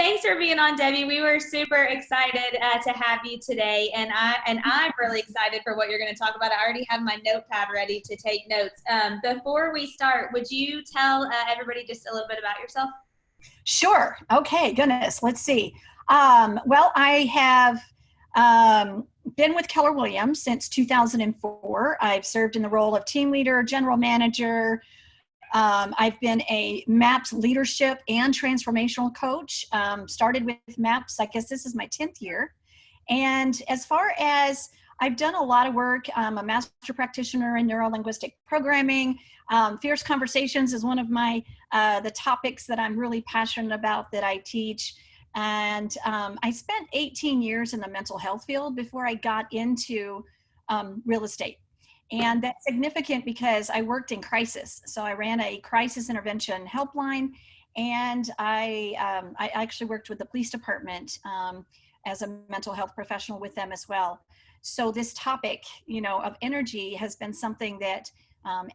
thanks for being on, Debbie. We were super excited to have you today, and I'm really excited for what you're going to talk about. I already have my notepad ready to take notes. Before we start, would you tell everybody just a little bit about yourself? Sure. Okay. Goodness. Let's see. Well, I have been with Keller Williams since 2004. I've served in the role of team leader, general manager. I've been a MAPS leadership and transformational coach. Started with MAPS, I guess this is my 10th year. And as far as I've done a lot of work, I'm a master practitioner in neuro-linguistic programming. Fierce Conversations is one of my the topics that I'm really passionate about that I teach. And I spent 18 years in the mental health field before I got into real estate. And that's significant because I worked in crisis. So I ran a crisis intervention helpline, and I actually worked with the police department as a mental health professional with them as well. So this topic, of energy has been something that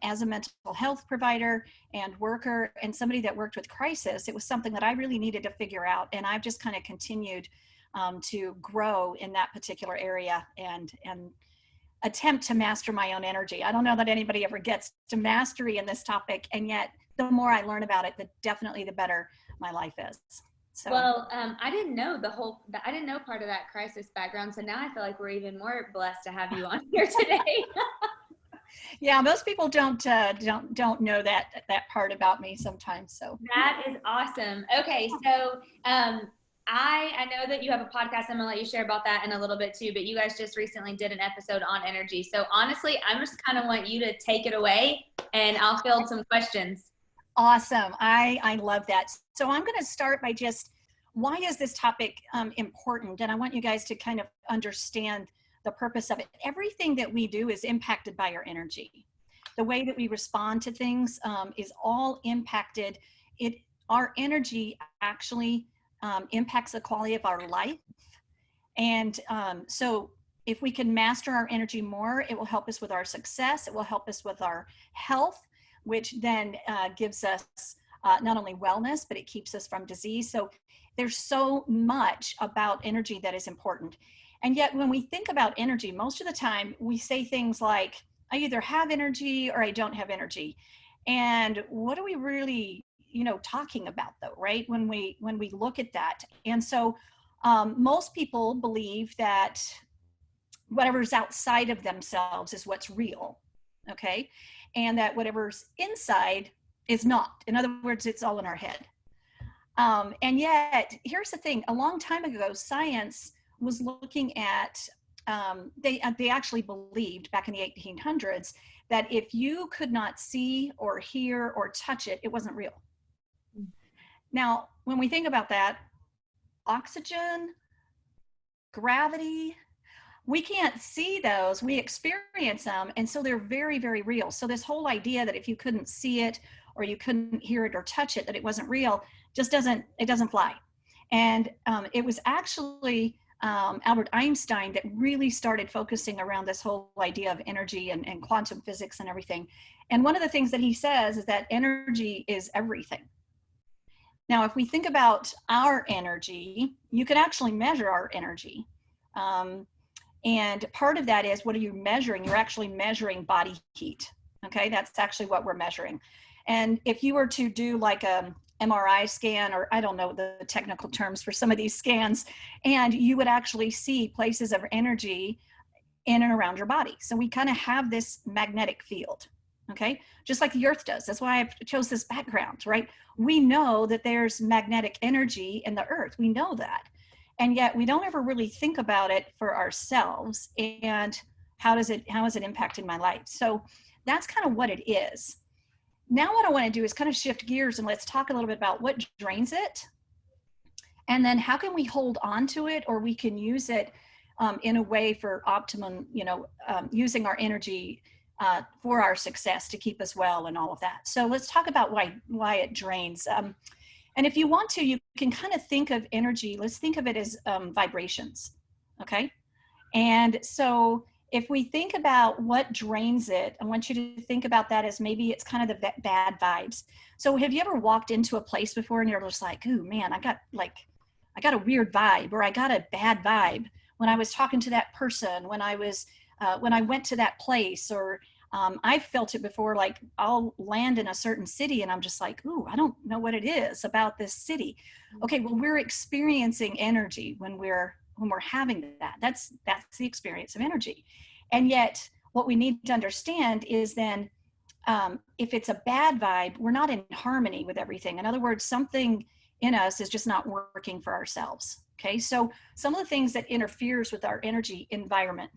as a mental health provider and worker and somebody that worked with crisis, it was something that I really needed to figure out. And I've just kind of continued to grow in that particular area and attempt to master my own energy. I don't know that anybody ever gets to mastery in this topic, and yet the more I learn about it, definitely the better my life is. So. Well, I didn't know I didn't know part of that crisis background. So now I feel like we're even more blessed to have you on here today. Yeah, most people don't know that part about me sometimes. So that is awesome. Okay, so I know that you have a podcast. I'm gonna let you share about that in a little bit too, but you guys just recently did an episode on energy. So honestly, I'm just kind of want you to take it away, and I'll field some questions. Awesome. I love that. So I'm going to start by just, why is this topic important? And I want you guys to kind of understand the purpose of it. Everything that we do is impacted by our energy. The way that we respond to things is all impacted. Our energy actually impacts the quality of our life. And so if we can master our energy more, it will help us with our success. It will help us with our health, which then gives us not only wellness, but it keeps us from disease. So there's so much about energy that is important. And yet when we think about energy, most of the time we say things like, I either have energy or I don't have energy. And what are we really, talking about though, right? When we look at that. And so most people believe that whatever's outside of themselves is what's real. Okay. And that whatever's inside is not. In other words, it's all in our head. And yet, here's the thing. A long time ago, science was looking at, they actually believed back in the 1800s that if you could not see or hear or touch it, it wasn't real. Now, when we think about that, oxygen, gravity, we can't see those, we experience them, and so they're very, very real. So this whole idea that if you couldn't see it or you couldn't hear it or touch it, that it wasn't real, just doesn't fly. And it was actually Albert Einstein that really started focusing around this whole idea of energy and quantum physics and everything. And one of the things that he says is that energy is everything. Now, if we think about our energy, you can actually measure our energy. And part of that is, what are you measuring? You're actually measuring body heat. Okay, that's actually what we're measuring. And if you were to do like a MRI scan, or I don't know the technical terms for some of these scans, and you would actually see places of energy in and around your body. So we kind of have this magnetic field, okay? Just like the earth does. That's why I chose this background, right? We know that there's magnetic energy in the earth. We know that. And yet we don't ever really think about it for ourselves and how is it impacting my life? So that's kind of what it is. Now what I want to do is kind of shift gears and let's talk a little bit about what drains it. And then how can we hold on to it, or we can use it in a way for optimum, using our energy for our success to keep us well and all of that. So let's talk about why it drains. And if you want to, you can kind of think of energy, let's think of it as vibrations, okay? And so if we think about what drains it, I want you to think about that as maybe it's kind of the bad vibes. So have you ever walked into a place before and you're just like, ooh, man, I got like I got a weird vibe, or I got a bad vibe when I was talking to that person, when I went to that place, or I've felt it before, like I'll land in a certain city and I'm just like, ooh, I don't know what it is about this city. Okay, well, we're experiencing energy when we're having that. That's the experience of energy. And yet what we need to understand is then if it's a bad vibe, we're not in harmony with everything. In other words, something in us is just not working for ourselves. Okay, so some of the things that interferes with our energy environment.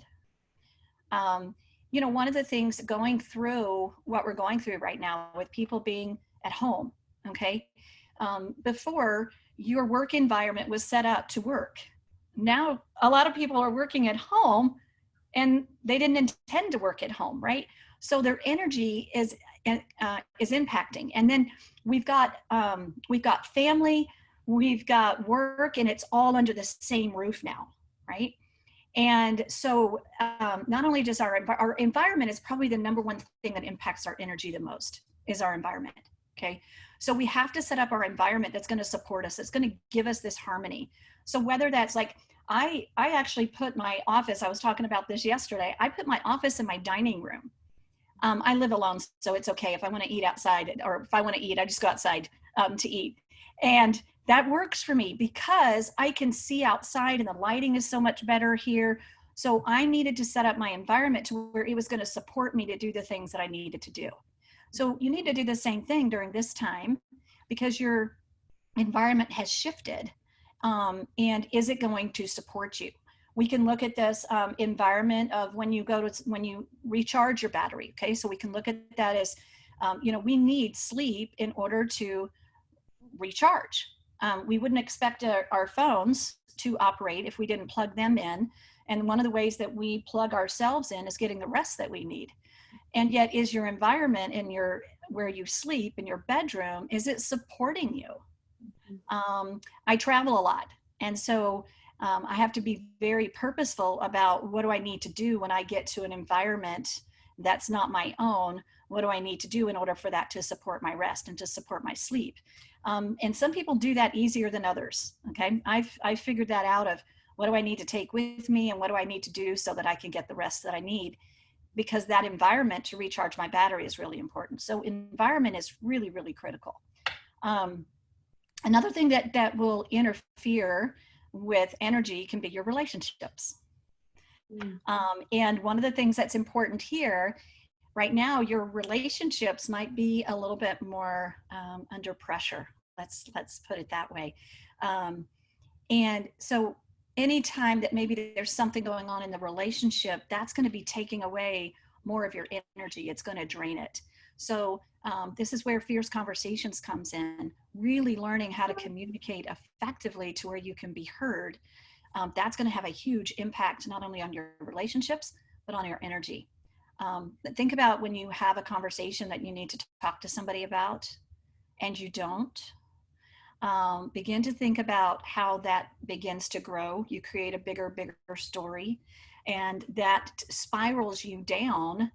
One of the things going through what we're going through right now with people being at home, okay, before your work environment was set up to work. Now, a lot of people are working at home and they didn't intend to work at home, right? So their energy is impacting. And then we've got family, we've got work, and it's all under the same roof now, right? And so not only does our environment is probably the number one thing that impacts our energy the most is our environment. Okay. So we have to set up our environment that's going to support us. It's going to give us this harmony. So whether that's like, I actually put my office, I was talking about this yesterday. I put my office in my dining room. I live alone, so it's okay. If I want to eat outside, or if I want to eat, I just go outside to eat. And that works for me because I can see outside and the lighting is so much better here. So I needed to set up my environment to where it was going to support me to do the things that I needed to do. So you need to do the same thing during this time because your environment has shifted. And is it going to support you? We can look at this environment of when you recharge your battery. Okay, so we can look at that as, we need sleep in order to recharge. We wouldn't expect our phones to operate if we didn't plug them in. And one of the ways that we plug ourselves in is getting the rest that we need. And yet, is your environment where you sleep in your bedroom, is it supporting you? I travel a lot. And so I have to be very purposeful about what do I need to do when I get to an environment that's not my own. What do I need to do in order for that to support my rest and to support my sleep? And some people do that easier than others. Okay, I've figured that out of what do I need to take with me and what do I need to do so that I can get the rest that I need, because that environment to recharge my battery is really important. So environment is really, really critical. Another thing that will interfere with energy can be your relationships. And one of the things that's important here right now, your relationships might be a little bit more under pressure. Let's put it that way. And so anytime that maybe there's something going on in the relationship, that's going to be taking away more of your energy. It's going to drain it. So this is where fierce conversations comes in, really learning how to communicate effectively to where you can be heard. That's going to have a huge impact, not only on your relationships, but on your energy. Think about when you have a conversation that you need to talk to somebody about and you don't. Begin to think about how that begins to grow. You create a bigger story, and that spirals you down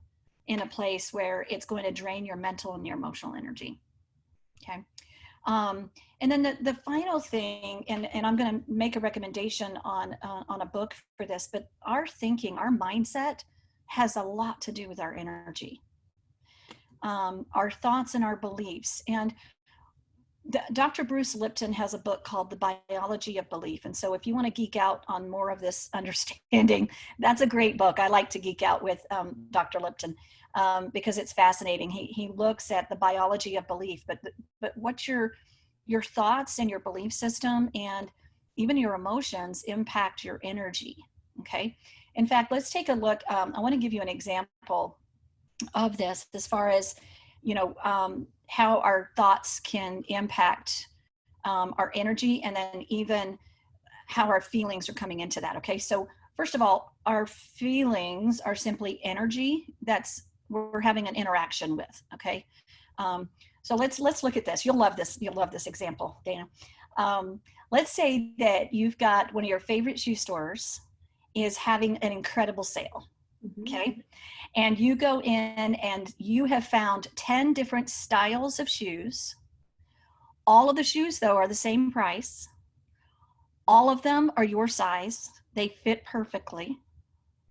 in a place where it's going to drain your mental and your emotional energy. Okay. And then the final thing, and I'm going to make a recommendation on a book for this, but our thinking, our mindset has a lot to do with our energy, our thoughts and our beliefs. And Dr. Bruce Lipton has a book called The Biology of Belief. And so if you want to geek out on more of this understanding, that's a great book. I like to geek out with Dr. Lipton because it's fascinating. He looks at the biology of belief, but what your thoughts and your belief system and even your emotions impact your energy. Okay. In fact, let's take a look. I want to give you an example of this as far as, how our thoughts can impact our energy, and then even how our feelings are coming into that. Okay, so first of all, our feelings are simply energy that's we're having an interaction with. Okay, so let's look at this. You'll love this. You'll love this example, Dana. Let's say that you've got one of your favorite shoe stores is having an incredible sale. Okay. And you go in and you have found 10 different styles of shoes. All of the shoes, though, are the same price. All of them are your size. They fit perfectly.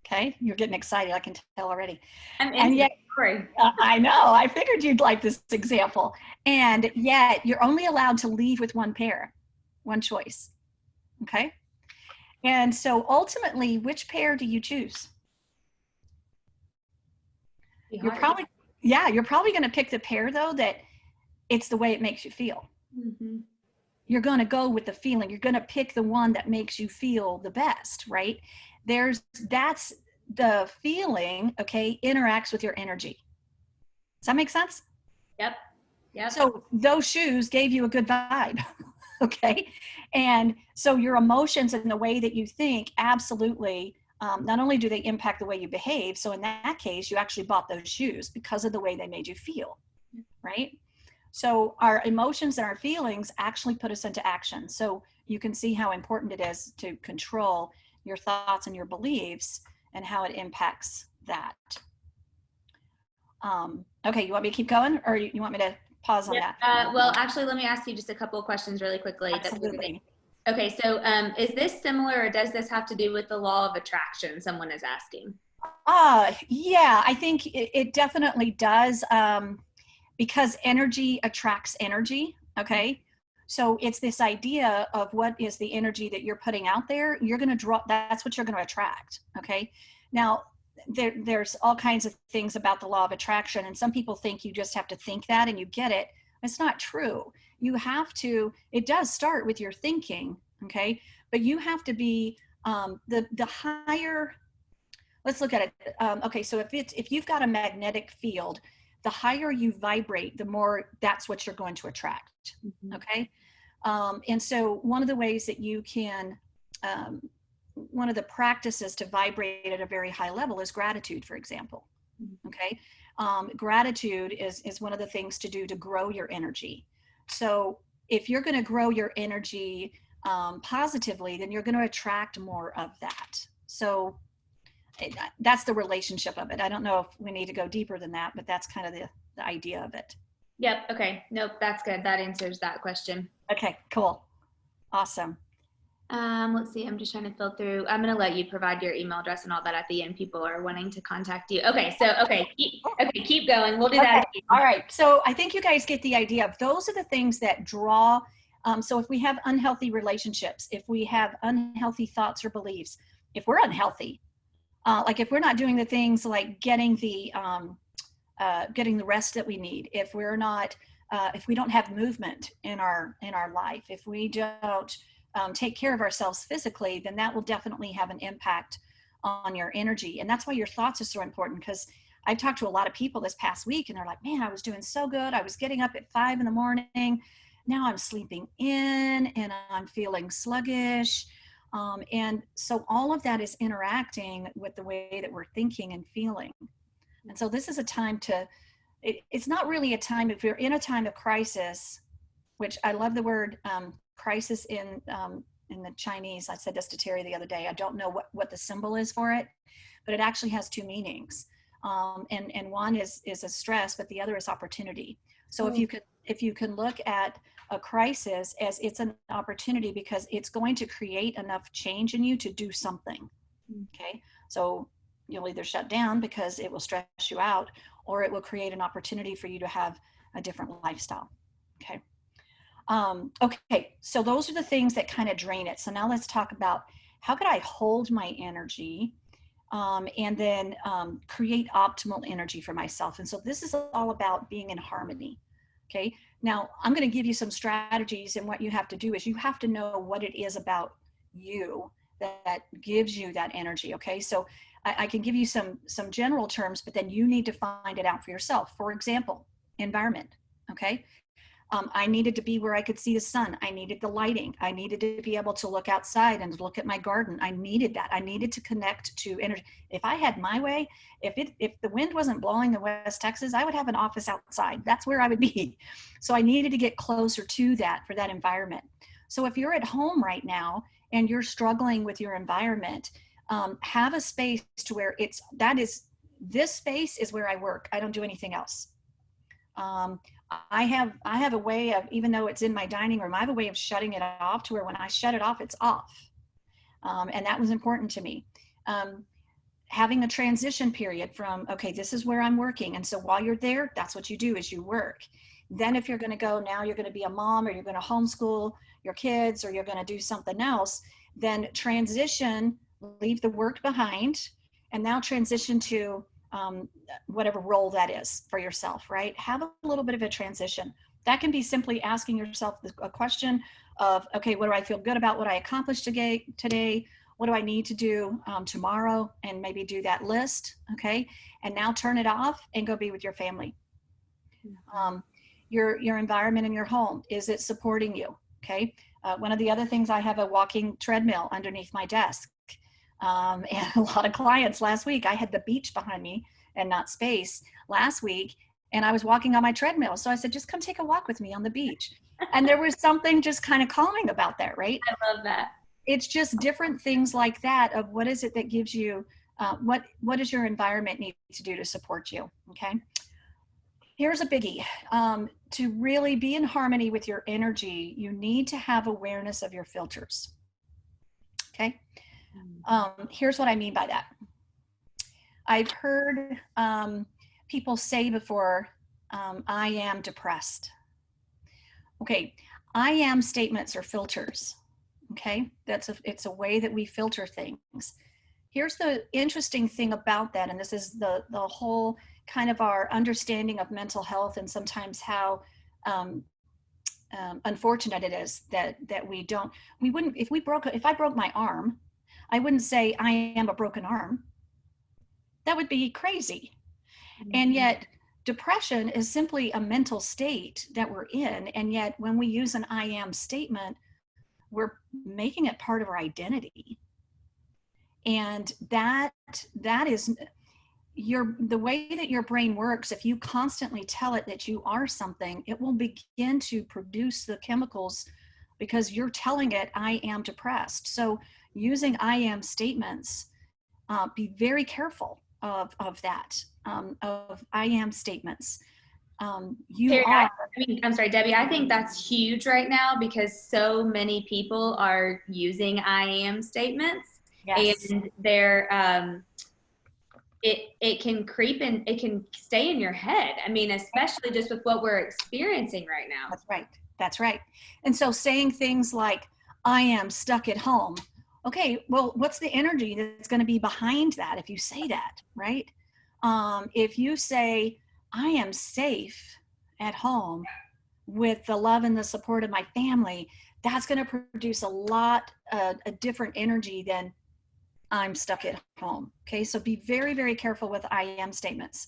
Okay. You're getting excited. I can tell already. I'm And into the yet, story. I know, I figured you'd like this example. And yet you're only allowed to leave with one pair, one choice. Okay. And so ultimately, which pair do you choose? Be You're hard. probably, yeah, you're probably going to pick the pair though that it's the way it makes you feel. Mm-hmm. You're going to go with the feeling. You're going to pick the one that makes you feel the best, right? That's the feeling, okay, interacts with your energy. Does that make sense? Yep. Yep. So those shoes gave you a good vibe. Okay. And so your emotions and the way that you think absolutely, not only do they impact the way you behave, so in that case, you actually bought those shoes because of the way they made you feel, right? So our emotions and our feelings actually put us into action. So you can see how important it is to control your thoughts and your beliefs and how it impacts that. Okay, you want me to keep going or you want me to pause on Yep. that? Well, actually, let me ask you just a couple of questions really quickly. Absolutely. Okay, so is this similar or does this have to do with the law of attraction? Someone is asking. Yeah, I think it definitely does, because energy attracts energy. Okay. So it's this idea of what is the energy that you're putting out there. You're going to draw, that's what you're going to attract. Okay. Now, there's all kinds of things about the law of attraction. And some people think you just have to think that and you get it. It's not true. You have to, it does start with your thinking. Okay. But you have to be, the higher, let's look at it. Okay, so if you've got a magnetic field, the higher you vibrate, the more that's what you're going to attract. Mm-hmm. Okay, and so one of the ways that you can, one of the practices to vibrate at a very high level is gratitude, for example. Okay, gratitude is one of the things to do to grow your energy. So if you're going to grow your energy positively, then you're going to attract more of that. So that's the relationship of it. I don't know if we need to go deeper than that, but that's kind of the idea of it. Yep. Okay. Nope. That's good. That answers that question. Okay, cool. Awesome. Let's see. I'm just trying to fill through. I'm going to let you provide your email address and all that at the end. People are wanting to contact you. Okay. So, keep going. We'll do that Okay. again. All right. So I think you guys get the idea of those are the things that draw. So if we have unhealthy relationships, if we have unhealthy thoughts or beliefs, if we're unhealthy, like if we're not doing the things like getting the rest that we need, if we're not, if we don't have movement in our life, if we don't take care of ourselves physically, then that will definitely have an impact on your energy. And that's why your thoughts are so important, because I've talked to a lot of people this past week and they're like, man, I was doing so good. I was getting up at 5 a.m. Now I'm sleeping in and I'm feeling sluggish. And so all of that is interacting with the way that we're thinking and feeling. And so this is a time to, it's not really a time, if you're in a time of crisis, which I love the word crisis in the Chinese. I said this to Terry the other day. I don't know what the symbol is for it, but it actually has two meanings. And one is a stress, but the other is opportunity. So if you can look at a crisis as it's an opportunity, because it's going to create enough change in you to do something. Okay. So you'll either shut down because it will stress you out, or it will create an opportunity for you to have a different lifestyle. Okay. Okay. So those are the things that kind of drain it. So now let's talk about how could I hold my energy and then create optimal energy for myself. And so this is all about being in harmony. Okay. Now I'm going to give you some strategies, and what you have to do is you have to know what it is about you that gives you that energy. Okay. So I can give you some general terms, but then you need to find it out for yourself. For example, environment. Okay. I needed to be where I could see the sun. I needed the lighting. I needed to be able to look outside and look at my garden. I needed that. I needed to connect to energy. If I had my way, if the wind wasn't blowing in West Texas, I would have an office outside. That's where I would be. So I needed to get closer to that for that environment. So if you're at home right now and you're struggling with your environment, have a space to where this space is where I work. I don't do anything else. I have a way of, even though it's in my dining room, I have a way of shutting it off to where when I shut it off, it's off. And that was important to me. Having a transition period from, okay, this is where I'm working. And so while you're there, that's what you do, is you work. Then if you're going to go, now you're going to be a mom, or you're going to homeschool your kids, or you're going to do something else, then transition, leave the work behind, and now transition to whatever role that is for yourself, right? Have a little bit of a transition. That can be simply asking yourself a question of, okay, what do I feel good about what I accomplished today? What do I need to do tomorrow? And maybe do that list, okay? And now turn it off and go be with your family. Your environment in your home, is it supporting you? Okay. One of the other things, I have a walking treadmill underneath my desk. And a lot of clients last week, I had the beach behind me and not space last week, and I was walking on my treadmill. So I said, just come take a walk with me on the beach. And there was something just kind of calming about that, right? I love that. It's just different things like that of what is it that gives you, what does your environment need to do to support you, okay? Here's a biggie. To really be in harmony with your energy, you need to have awareness of your filters. Okay. Here's what I mean by that. I've heard people say before, I am depressed. Okay. I am statements are filters. Okay. It's a way that we filter things. Here's the interesting thing about that. And this is the whole kind of our understanding of mental health, and sometimes how unfortunate it is that we wouldn't, if I broke my arm, I wouldn't say I am a broken arm. That would be crazy. Mm-hmm. And yet depression is simply a mental state that we're in. And yet when we use an I am statement, we're making it part of our identity. And that is the way that your brain works. If you constantly tell it that you are something, it will begin to produce the chemicals because you're telling it, I am depressed. So using I am statements, be very careful of that, of I am statements. I'm sorry, Debbie, I think that's huge right now because so many people are using I am statements. Yes. And they're, it can creep in, it can stay in your head. I mean, especially just with what we're experiencing right now. That's right. That's right. And so saying things like, I am stuck at home. Okay, well, what's the energy that's going to be behind that if you say that, right? If you say, I am safe at home with the love and the support of my family, that's going to produce a lot, a different energy than I'm stuck at home. Okay, so be very, very careful with I am statements.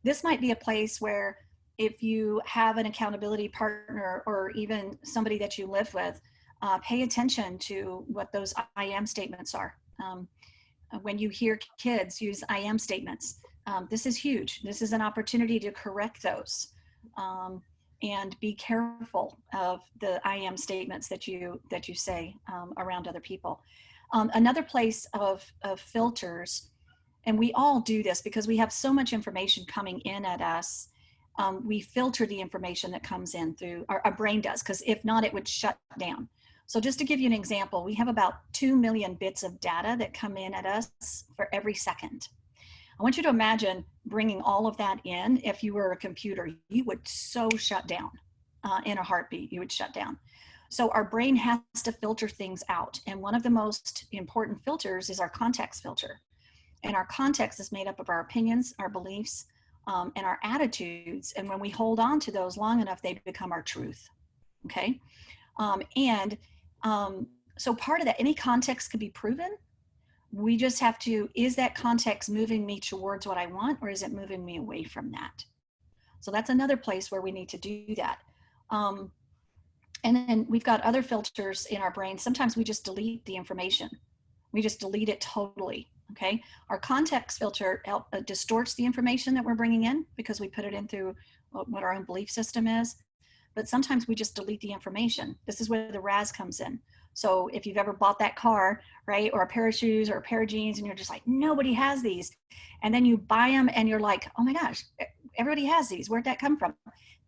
This might be a place where if you have an accountability partner or even somebody that you live with, pay attention to what those I am statements are. When you hear kids use I am statements, this is huge. This is an opportunity to correct those. And be careful of the I am statements that you say around other people. Another place of filters, and we all do this because we have so much information coming in at us, we filter the information that comes in through, our brain does, because if not, it would shut down. So just to give you an example, we have about 2 million bits of data that come in at us for every second. I want you to imagine bringing all of that in. If you were a computer, you would so shut down in a heartbeat, you would shut down. So our brain has to filter things out. And one of the most important filters is our context filter. And our context is made up of our opinions, our beliefs, and our attitudes. And when we hold on to those long enough, they become our truth. Okay. So part of that, any context could be proven. We just have to, is that context moving me towards what I want, or is it moving me away from that? So that's another place where we need to do that. And then we've got other filters in our brain. Sometimes we just delete the information. We just delete it totally, okay? Our context filter distorts the information that we're bringing in because we put it in through what our own belief system is. But sometimes we just delete the information. This is where the RAS comes in. So if you've ever bought that car, right, or a pair of shoes or a pair of jeans, and you're just like, nobody has these. And then you buy them and you're like, oh my gosh, everybody has these. Where'd that come from?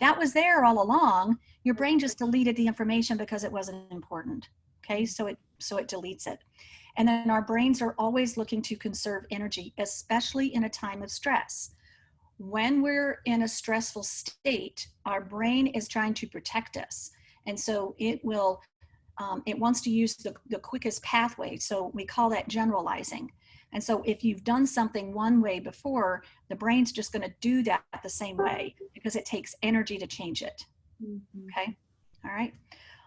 that was there all along. Your brain just deleted the information because it wasn't important. Okay, so it deletes it. And then our brains are always looking to conserve energy, especially in a time of stress. When we're in a stressful state, our brain is trying to protect us. And so it will, it wants to use the quickest pathway. So we call that generalizing. And so if you've done something one way before, the brain's just going to do that the same way because it takes energy to change it. Okay. All right.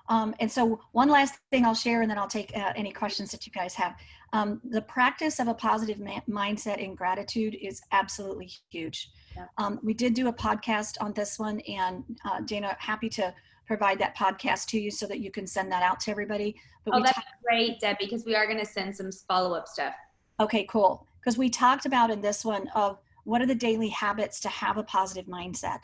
And so one last thing I'll share, and then I'll take any questions that you guys have. The practice of a positive mindset and gratitude is absolutely huge. Yeah. We did do a podcast on this one, and Dana, happy to provide that podcast to you so that you can send that out to everybody. But that's great, Debbie, because we are going to send some follow-up stuff. Okay, cool. Because we talked about in this one of what are the daily habits to have a positive mindset.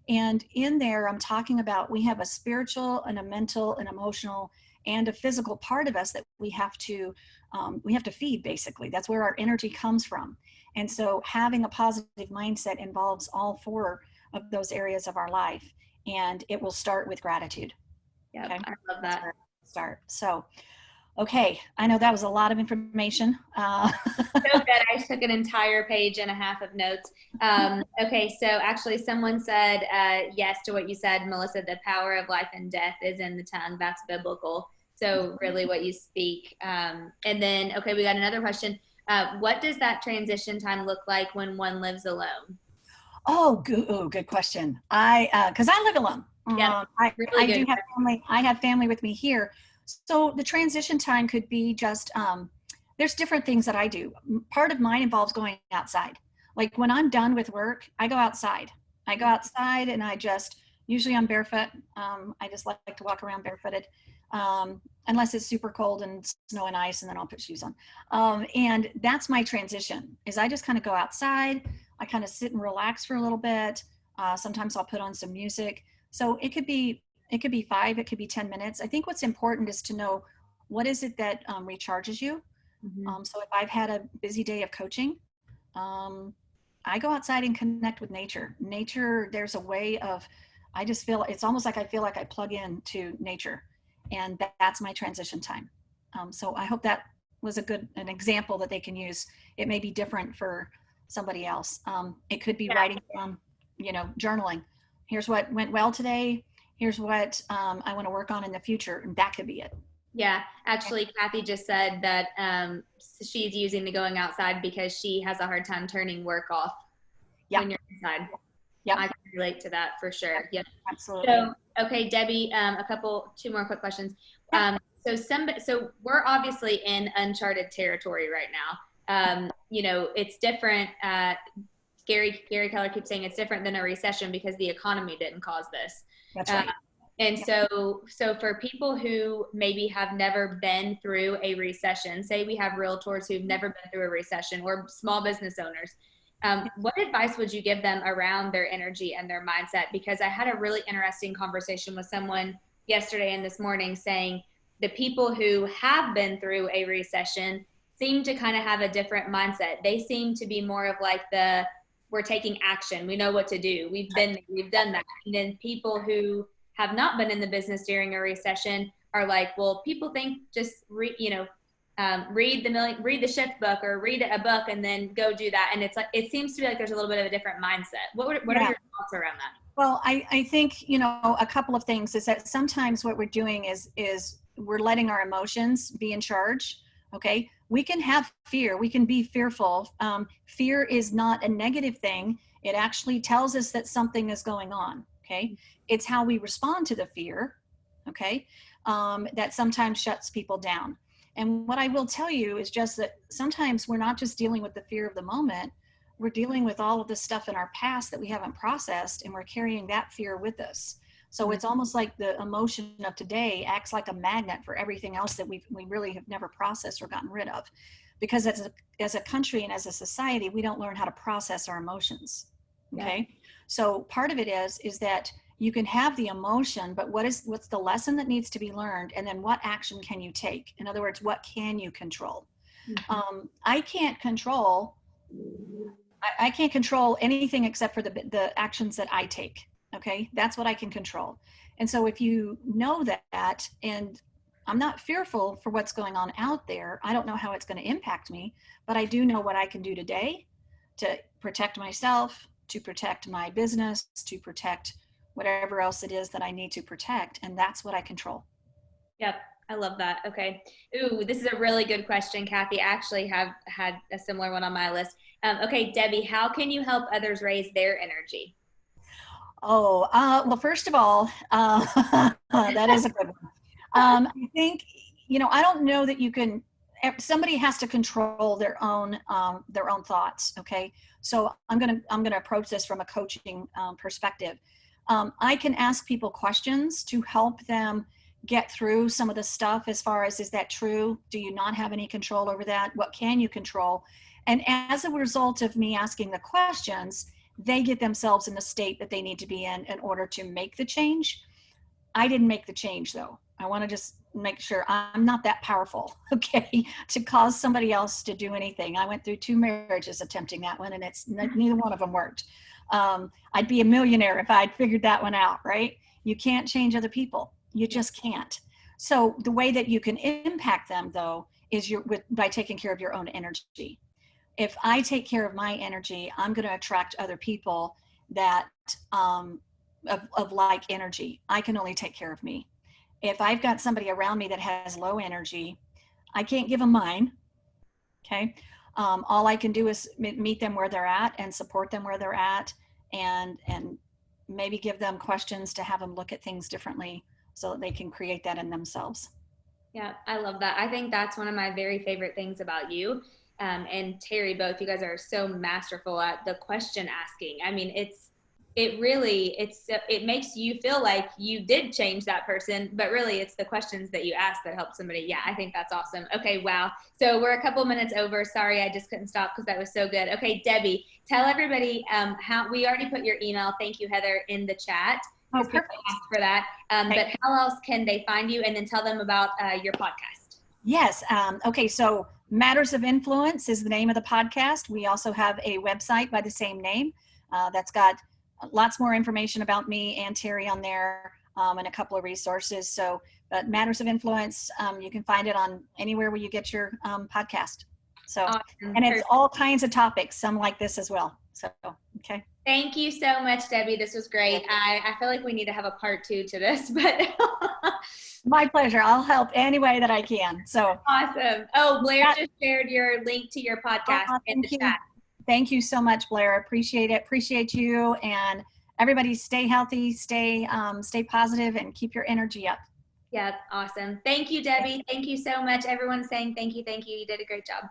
And in there, I'm talking about we have a spiritual and a mental and emotional and a physical part of us that we have to feed, basically. That's where our energy comes from. And so having a positive mindset involves all 4 of those areas of our life. And it will start with gratitude. Yeah, okay? I love that. So, okay, I know that was a lot of information. So good. I took an entire page and a half of notes. Okay, so actually someone said yes to what you said, Melissa. The power of life and death is in the tongue. That's biblical. So really what you speak. And then, okay, we got another question. What does that transition time look like when one lives alone? Oh, good question. Because I live alone. Yeah, I do have family. I have family with me here. So the transition time could be just, there's different things that I do. Part of mine involves going outside. Like when I'm done with work, I go outside. And usually I'm barefoot. I just like to walk around barefooted. Unless it's super cold and snow and ice, and then I'll put shoes on. And that's my transition, is I just kind of go outside. I kind of sit and relax for a little bit. Sometimes I'll put on some music. So it could be 5, it could be 10 minutes. I think what's important is to know what is it that recharges you. Mm-hmm. So if I've had a busy day of coaching, I go outside and connect with nature. Nature, there's a way of, I just feel, it's almost like I feel like I plug in to nature. And that's my transition time. So I hope that was an example that they can use. It may be different for somebody else. It could be writing down, journaling. Here's what went well today. Here's what I want to work on in the future. And that could be it. Yeah. Actually, Kathy just said that she's using the going outside because she has a hard time turning work off when you're inside. Yeah. I can relate to that for sure. Yeah. Absolutely. So, okay, Debbie, 2 more quick questions. So we're obviously in uncharted territory right now. It's different. Gary Keller keeps saying it's different than a recession because the economy didn't cause this. That's right. And so for people who maybe have never been through a recession, say we have realtors who've never been through a recession, or small business owners, what advice would you give them around their energy and their mindset? Because I had a really interesting conversation with someone yesterday and this morning saying the people who have been through a recession seem to kind of have a different mindset. They seem to be more of like we're taking action. We know what to do. We've done that. And then people who have not been in the business during a recession are like, well, people think just read the shift book or read a book and then go do that. And it's like, it seems to be like there's a little bit of a different mindset. What are your thoughts around that? Well, I think, a couple of things is that sometimes what we're doing is we're letting our emotions be in charge. Okay. We can have fear. We can be fearful. Fear is not a negative thing. It actually tells us that something is going on. Okay. It's how we respond to the fear. Okay. That sometimes shuts people down. And what I will tell you is just that sometimes we're not just dealing with the fear of the moment. We're dealing with all of the stuff in our past that we haven't processed, and we're carrying that fear with us. So it's almost like the emotion of today acts like a magnet for everything else that we really have never processed or gotten rid of. Because as a country and as a society, we don't learn how to process our emotions. Okay. Yeah. So part of it is that you can have the emotion, but what's the lesson that needs to be learned? And then what action can you take? In other words, what can you control? Mm-hmm. I can't control anything except for the actions that I take. Okay. That's what I can control. And so if you know that, and I'm not fearful for what's going on out there, I don't know how it's going to impact me, but I do know what I can do today to protect myself, to protect my business, to protect whatever else it is that I need to protect. And that's what I control. Yep. I love that. Okay. Ooh, this is a really good question, Kathy. I actually have had a similar one on my list. Okay, Debbie, how can you help others raise their energy? Oh, well, first of all, that is a good one. I think, I don't know that you can, somebody has to control their own thoughts. Okay. So I'm going to approach this from a coaching perspective. I can ask people questions to help them get through some of the stuff as far as, is that true? Do you not have any control over that? What can you control? And as a result of me asking the questions, they get themselves in the state that they need to be in order to make the change. I didn't make the change though. I want to just make sure I'm not that powerful, okay, to cause somebody else to do anything. I went through 2 marriages attempting that one, and neither one of them worked. I'd be a millionaire if I'd figured that one out, right? You can't change other people. You just can't. So the way that you can impact them though is by taking care of your own energy. If I take care of my energy, I'm going to attract other people that of like energy. I can only take care of me. If I've got somebody around me that has low energy, I can't give them mine. Okay. All I can do is meet them where they're at and support them where they're at, and maybe give them questions to have them look at things differently so that they can create that in themselves. Yeah, I love that. I think that's one of my very favorite things about you. And Terry, both you guys are so masterful at the question asking. I mean, it makes you feel like you did change that person, but really it's the questions that you ask that help somebody. Yeah, I think that's awesome. Okay, wow. So we're a couple minutes over. Sorry, I just couldn't stop because that was so good. Okay, Debbie, tell everybody how we already put your email. Thank you, Heather, in the chat. Oh, Because people perfect. asked for that. But how else can they find you? And then tell them about your podcast. Yes. Okay. So Matters of Influence is the name of the podcast. We also have a website by the same name that's got lots more information about me and Terry on there, and a couple of resources. So, but Matters of Influence, you can find it on anywhere where you get your podcast. So, Awesome. and it's Perfect. all kinds of topics, some like this as well. So, okay. Thank you so much, Debbie. This was great. I feel like we need to have a part 2 to this, but My pleasure. I'll help any way that I can. So awesome. Oh, Blair that, just shared your link to your podcast in the thank you. chat. Thank you so much, Blair. Appreciate it. Appreciate you, and everybody. Stay healthy, stay positive, and keep your energy up. Yeah, awesome. Thank you, Debbie. Thank you so much. Everyone's saying thank you, thank you. You did a great job.